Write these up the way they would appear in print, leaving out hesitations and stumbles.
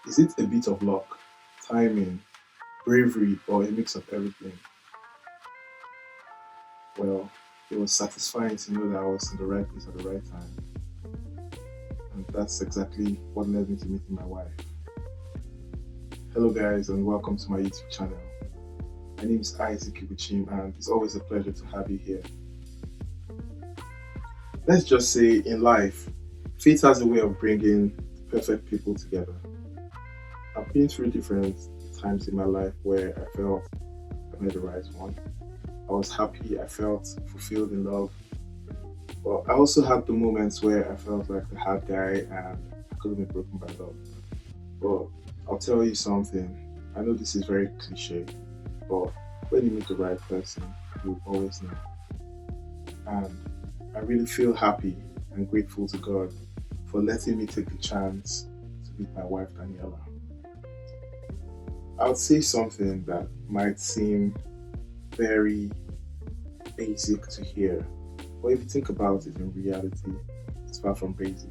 Is it a bit of luck, timing, bravery, or a mix of everything? Well, it was satisfying to know that I was in the right place at the right time. And that's exactly what led me to meeting my wife. Hello, guys, and welcome to my YouTube channel. My name is Isaac Ibuchim, and it's always a pleasure to have you here. Let's just say in life, fate has a way of bringing perfect people together. I've been through different times in my life where I felt I met the right one. I was happy, I felt fulfilled in love. But I also had the moments where I felt like the hard guy and I could have been broken by love. But I'll tell you something. I know this is very cliche, but when you meet the right person, you always know. And I really feel happy and grateful to God for letting me take the chance to meet my wife, Daniela. I would say something that might seem very basic to hear, but if you think about it in reality, it's far from basic.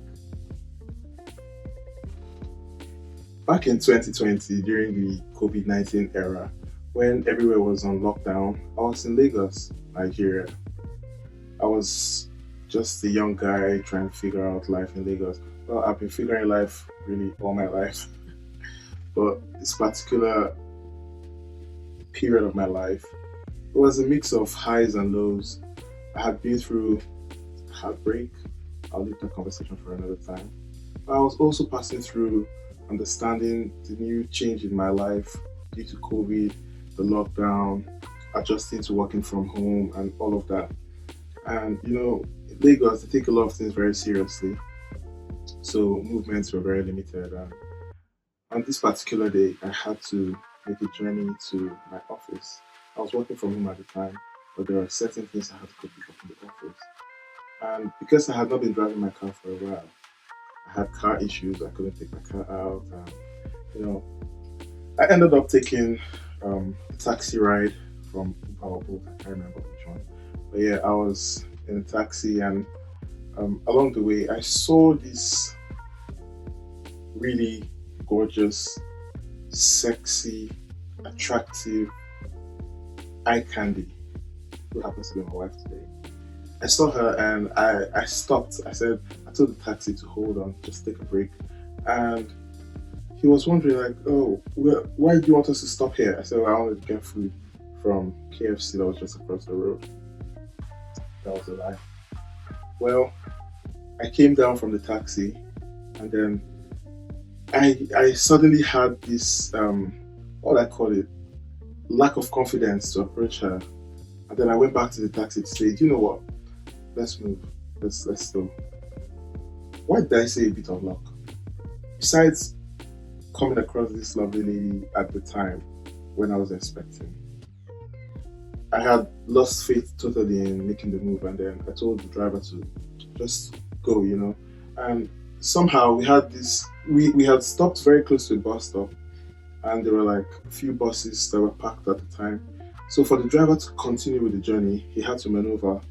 Back in 2020, during the COVID-19 era, when everywhere was on lockdown, I was in Lagos, Nigeria. I was just a young guy trying to figure out life in Lagos. Well, I've been figuring life really all my life, but this particular period of my life, it was a mix of highs and lows. I had been through heartbreak. I'll leave that conversation for another time. But I was also passing through understanding the new change in my life due to COVID, the lockdown, adjusting to working from home, and all of that. And in Lagos, they take a lot of things very seriously. So movements were very limited. And on this particular day, I had to make a journey to my office. I was working from home at the time, but there are certain things I had to go pick up in the office. And because I had not been driving my car for a while, I had car issues. I couldn't take my car out. And, you know, I ended up taking a taxi ride from Uber or Bolt. I can't remember which one. But yeah, I was in a taxi, and along the way, I saw this really gorgeous, sexy, attractive eye candy who happens to be my wife today. I saw her and I stopped. I told the taxi to hold on, just take a break. And he was wondering, like, oh, why do you want us to stop here? I said, well, I wanted to get food from KFC that was just across the road. That was a lie. Well, I came down from the taxi and then I suddenly had this, what I call it, lack of confidence to approach her. And then I went back to the taxi to say, do you know what? Let's move. Let's go. Why did I say a bit of luck? Besides coming across this lovely lady at the time when I was expecting, I had lost faith totally in making the move, and then I told the driver to just go. And somehow we had this. We had stopped very close to a bus stop, and there were like a few buses that were parked at the time. So for the driver to continue with the journey, he had to maneuver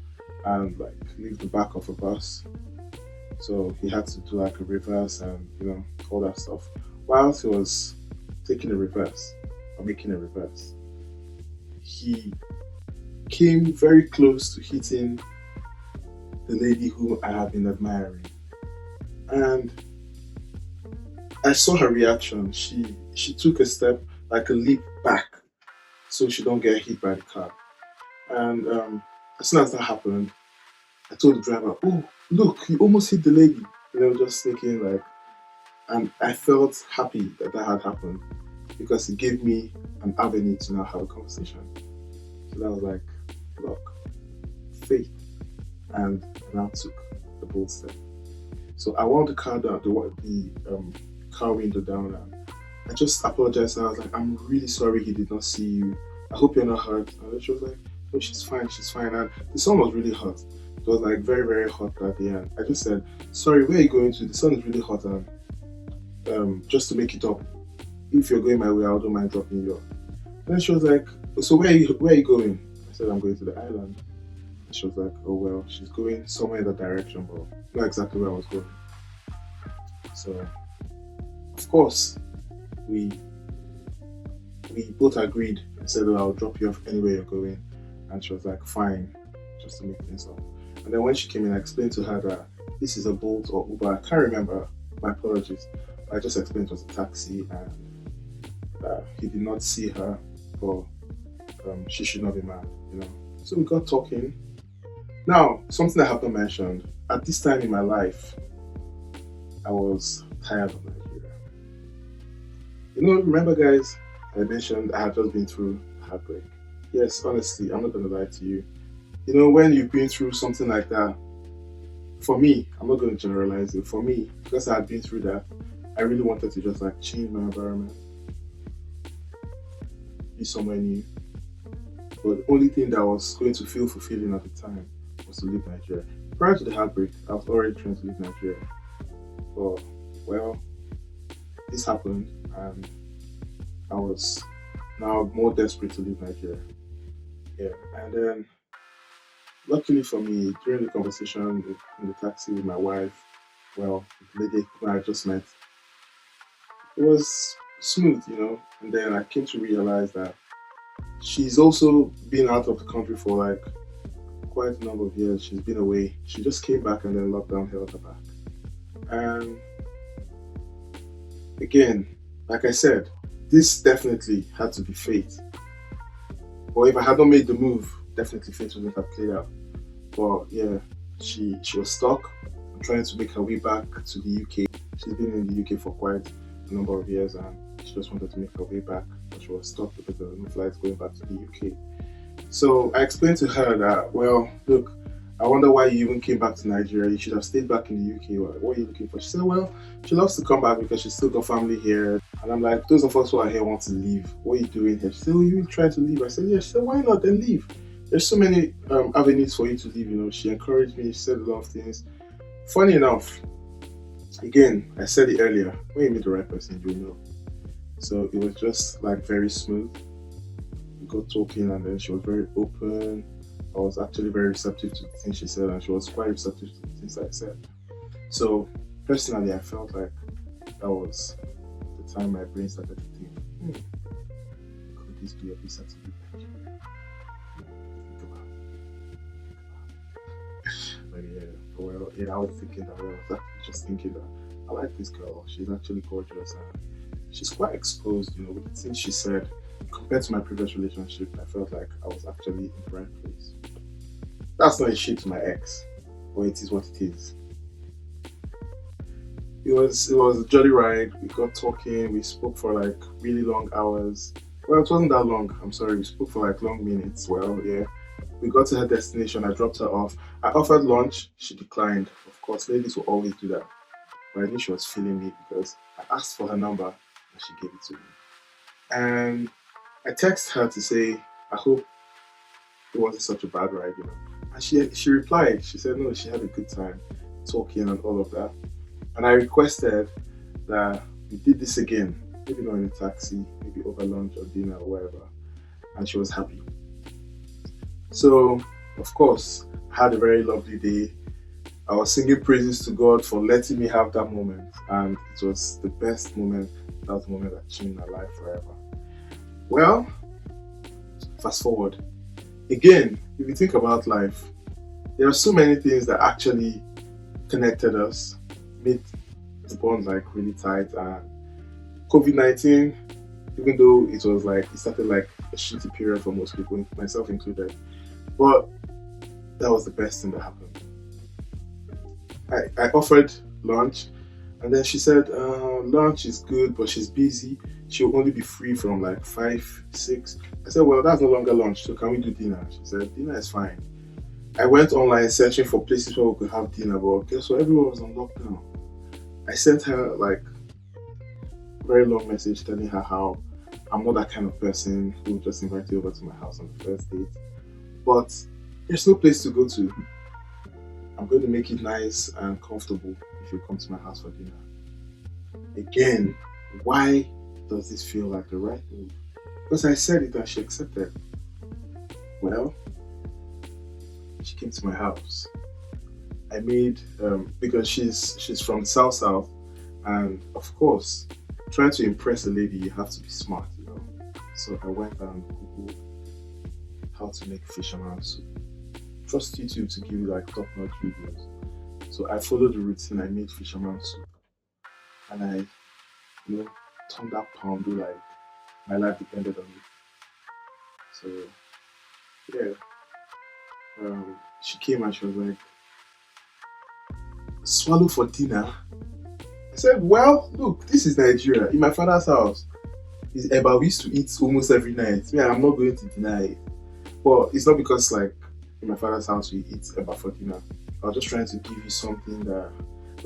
and like leave the back of a bus. So he had to do like a reverse and all that stuff. Whilst he was taking a reverse or making a reverse, he came very close to hitting the lady who I had been admiring. And I saw her reaction. She took a step, like a leap back, so she don't get hit by the car. And as soon as that happened, I told the driver, "Oh, look, you almost hit the lady." Just thinking like, and I felt happy that that had happened because it gave me an avenue to now have a conversation. So that was like, luck, faith, and I now took the bold step. So I wound the car down, the car window down, and I just apologized. And I was like, "I'm really sorry he did not see you. I hope you're not hurt." And she was like, "No, she's fine, she's fine." And the sun was really hot. It was like very, very hot at the end. I just said, "Sorry, where are you going to? The sun is really hot, and just to make it up, if you're going my way, I don't mind dropping you off." And then she was like, "So where are you going?" I said, "I'm going to the island." And she was like, "Oh well," she's going somewhere in that direction, but not exactly where I was going. So, of course, we we both agreed. I said, "Oh, I'll drop you off anywhere you're going," and she was like, "Fine," just to make things up. And then when she came in, I explained to her that this is a Bolt or Uber. I can't remember. My apologies. I just explained it was a taxi, and he did not see her, but she should not be mad, you know. So we got talking. Now, something that happened mentioned at this time in my life, I was tired of Nigeria. You know, remember, guys, I mentioned I had just been through heartbreak. Yes, honestly, I'm not gonna lie to you. You know, when you've been through something like that, for me, I'm not gonna generalize it. For me, because I had been through that, I really wanted to just like change my environment, be somewhere new. But the only thing that was going to feel fulfilling at the time was to leave Nigeria. Prior to the heartbreak, I was already trying to leave Nigeria. But, well, this happened and I was now more desperate to leave Nigeria. Yeah, and then luckily for me, during the conversation in the taxi with my wife, well, the lady who I just met, it was smooth, you know. And then I came to realize that she's also been out of the country for like quite a number of years. She's been away. She just came back and then lockdown held her back. And again, like I said, this definitely had to be fate. Or if I had not made the move, definitely fate wouldn't have played out. But yeah, she was stuck trying to make her way back to the UK. She's been in the UK for quite a number of years and she just wanted to make her way back, but she was stuck because there were no flights going back to the UK. So I explained to her that, well, look, I wonder why you even came back to Nigeria. You should have stayed back in the UK. What are you looking for? She said, well, she loves to come back because she's still got family here. And I'm like, those of us who are here want to leave. What are you doing here? She said, oh, you trying to leave? I said, yeah. She said, why not? Then leave. There's so many avenues for you to leave. You know, she encouraged me. She said a lot of things. Funny enough, again, I said it earlier, when you meet the right person, you know. So it was just like very smooth. We got talking and then she was very open. I was actually very receptive to the things she said and she was quite receptive to the things I said. So personally, I felt like that was the time my brain started to think, could this be a visa to leave Nigeria? Think about it. But yeah, well, I was thinking that, well, I was actually just thinking that I like this girl. She's actually gorgeous and she's quite exposed, you know, with the things she said. Compared to my previous relationship, I felt like I was actually in the right place. That's not a shit to my ex, but it is what it is. It was a jolly ride. We got talking. We spoke for like really long hours. Well, it wasn't that long. I'm sorry. We spoke for like long minutes. Well, yeah. We got to her destination. I dropped her off. I offered lunch. She declined. Of course, ladies will always do that. But I knew she was feeling me because I asked for her number and she gave it to me. And I texted her to say, I hope it wasn't such a bad ride, you know. And she replied, she said, no, she had a good time talking and all of that. And I requested that we did this again, maybe not in a taxi, maybe over lunch or dinner or whatever. And she was happy. So, of course, I had a very lovely day. I was singing praises to God for letting me have that moment. And it was the best moment. That was the moment that changed my life forever. Well, fast forward. Again, if you think about life, there are so many things that actually connected us, made the bond like really tight. And COVID-19, even though it was like, it started like a shitty period for most people, myself included, but that was the best thing that happened. I offered lunch and then she said, lunch is good, but she's busy. She'll only be free from like 5, 6. I said, well, that's no longer lunch, so can we do dinner? She said, dinner is fine. I went online searching for places where we could have dinner, but guess what? Everyone was on lockdown. I sent her like a very long message telling her how I'm not that kind of person who will just invite you over to my house on the first date. But there's no place to go to. I'm going to make it nice and comfortable if you come to my house for dinner. Again, why does this feel like the right move? Because I said it and she accepted. Well, she came to my house. I made because she's from the south, and of course trying to impress a lady, you have to be smart, you know. So I went and googled how to make fisherman soup. Trust YouTube to give you like top-notch videos. So I followed the routine. I made fisherman soup, and I, you know, turned that poundo like my life depended on it. So yeah, she came and she was like, "Swallow for dinner." I said, "Well, look, this is Nigeria. In my father's house, is eba we used to eat almost every night. Me, I'm not going to deny it. But it's not because like in my father's house we eat eba for dinner. I was just trying to give you something that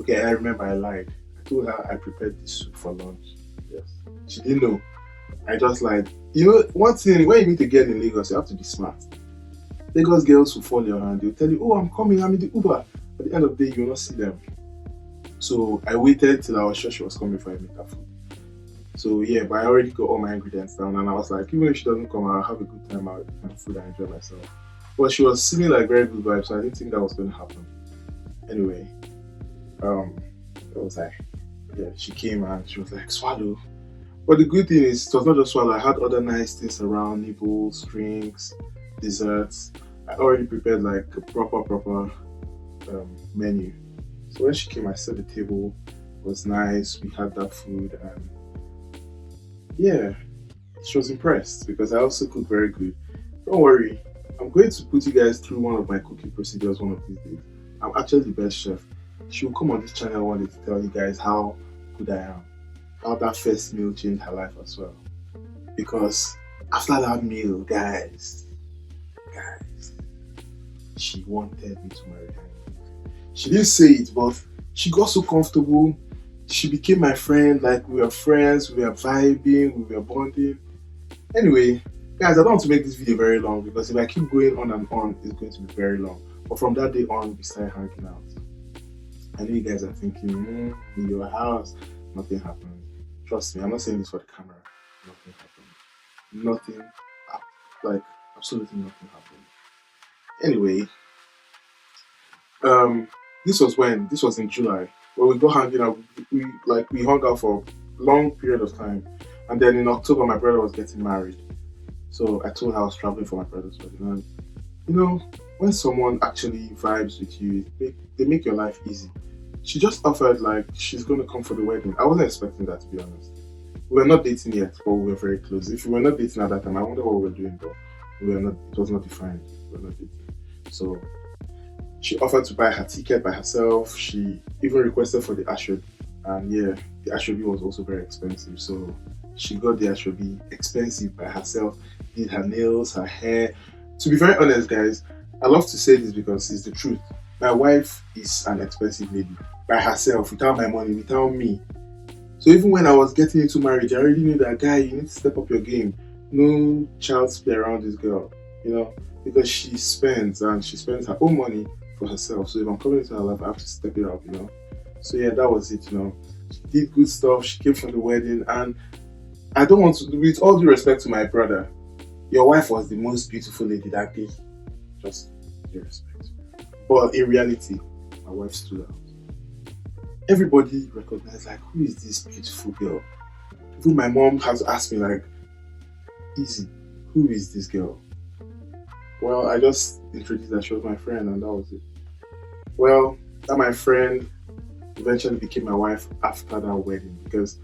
okay, I remember I lied. I told her I prepared this soup for lunch. Yes. She didn't know. I just like one thing when you meet a girl in Lagos, you have to be smart. Lagos girls will fall your hand, they'll tell you, oh I'm coming, I'm in the Uber. At the end of the day, you will not see them. So I waited till I was sure she was coming for I make her food. So yeah, but I already got all my ingredients down and I was like, even if she doesn't come, I'll have a good time, I'll eat my food and enjoy myself. But she was seeming like very good vibes, so I didn't think that was gonna happen. Anyway, it was like, yeah, she came and she was like, swallow. But the good thing is, it was not just swallow, I had other nice things around, nibbles, drinks, desserts. I already prepared like a proper menu. So when she came, I set the table, it was nice, we had that food, and yeah, she was impressed because I also cook very good. Don't worry, I'm going to put you guys through one of my cooking procedures one of these days. I'm actually the best chef. She will come on this channel one day to tell you guys how good I am, how that first meal changed her life as well. Because after that meal, guys, she wanted me to marry her. She didn't say it, but she got so comfortable. She became my friend, like we were friends, we were vibing, we were bonding. Anyway, guys, I don't want to make this video very long because if I keep going on and on, it's going to be very long. But from that day on, we started hanging out. I know you guys are thinking, in your house, nothing happened. Trust me, I'm not saying this for the camera. Nothing happened. Nothing, like absolutely nothing happened. Anyway, this was in July. When we got hanging out, we hung out for a long period of time. And then in October, my brother was getting married. So I told her I was traveling for my brother's wedding. And when someone actually vibes with you, they make your life easy. She just offered like she's going to come for the wedding. I wasn't expecting that, to be honest. We were not dating yet, but we were very close. If we were not dating at that time, I wonder what we were doing, but we were not. It was not defined. We were not dating. So she offered to buy her ticket by herself. She even requested for the ashwabi, and yeah, the ashwabi was also very expensive. So she got the ashwabi expensive by herself. Did her nails, her hair. To be very honest, guys, I love to say this because it's the truth. My wife is an expensive lady by herself, without my money, without me. So even when I was getting into marriage, I already knew that guy, you need to step up your game. No child's play around this girl, because she spends her own money for herself. So if I'm coming into her life, I have to step it up, So yeah, that was it, She did good stuff. She came for the wedding, and I don't want to, with all due respect to my brother, your wife was the most beautiful lady that day. Just due respect. But in reality, my wife stood out. Everybody recognized, like, who is this beautiful girl? Even my mom had to ask me, like, easy, who is this girl? Well, I just introduced her. She was my friend, and that was it. Well, that my friend eventually became my wife after that wedding, because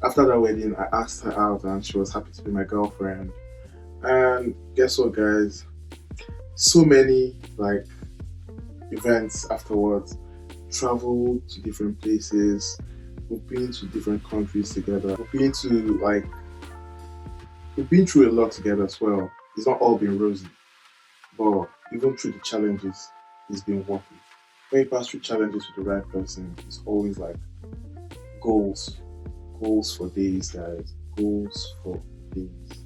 after that wedding, I asked her out and she was happy to be my girlfriend. And guess what, guys? So many events afterwards. Traveled to different places. We've been to different countries together. We've been through a lot together as well. It's not all been rosy, but even through the challenges, it's been worth it. When you pass through challenges with the right person, it's always like goals for days, guys. Goals for days.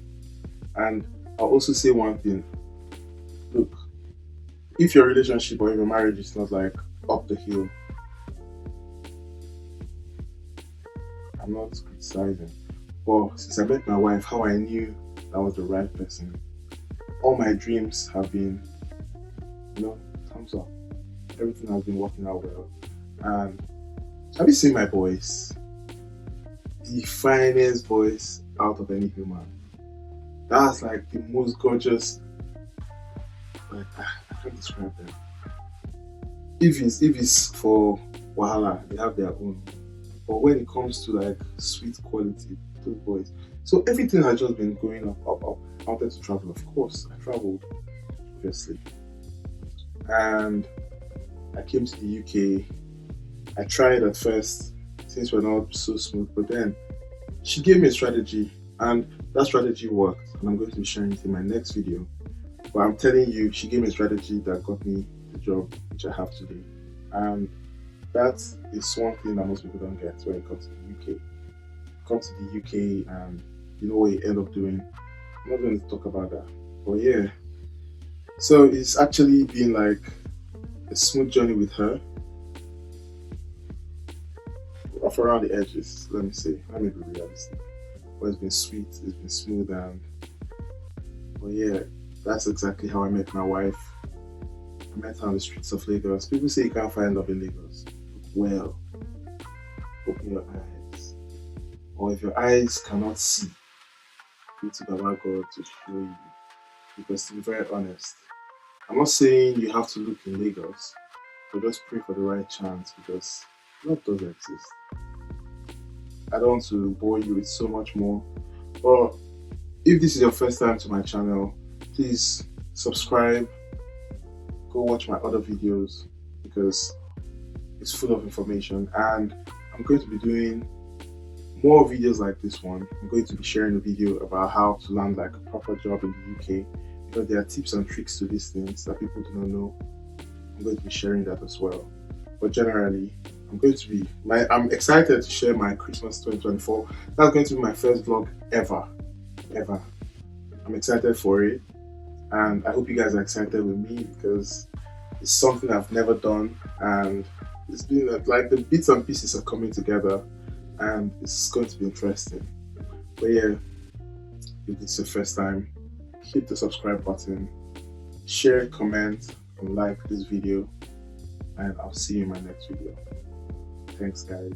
And I'll also say one thing. Look, if your relationship or your marriage is not like up the hill, I'm not criticizing. But since I met my wife, how I knew that was the right person. All my dreams have been, thumbs up. Everything has been working out well. And have you seen my boys? the finest voice out of any human. That's like the most gorgeous. Like I can't describe them. If it's for wahala, they have their own. But when it comes to like sweet quality, those boys. So everything has just been going up. I wanted to travel, of course. I traveled, obviously. And I came to the UK. I tried at first, things were not so smooth, but then she gave me a strategy, and that strategy worked. And I'm going to be sharing it in my next video. But I'm telling you, she gave me a strategy that got me the job which I have today. And that is one thing that most people don't get when it comes to the UK. Come to the UK and you know what you end up doing. I'm not going to talk about that. But yeah. So it's actually been like a smooth journey with her. Rough around the edges, let me say. Let me be realistic. But it's been sweet, it's been smooth, and but yeah, that's exactly how I met my wife. I met her on the streets of Lagos. People say you can't find love in Lagos. Well, open your eyes. Or if your eyes cannot see, go to Baba God to show you. Because to be very honest, I'm not saying you have to look in Lagos, but just pray for the right chance because love does exist. I don't want to bore you with so much more, but if this is your first time to my channel, please subscribe, go watch my other videos because it's full of information, and I'm going to be doing more videos like this one. I'm going to be sharing a video about how to land like a proper job in the UK because there are tips and tricks to these things that people do not know. I'm going to be sharing that as well. But generally, I'm excited to share my Christmas 2024. That's going to be my first vlog ever. I'm excited for it, and I hope you guys are excited with me because it's something I've never done, and it's been like the bits and pieces are coming together, and it's going to be interesting. But yeah, if it's your first time, hit the subscribe button, share, comment, and like this video, and I'll see you in my next video. Thanks, guys.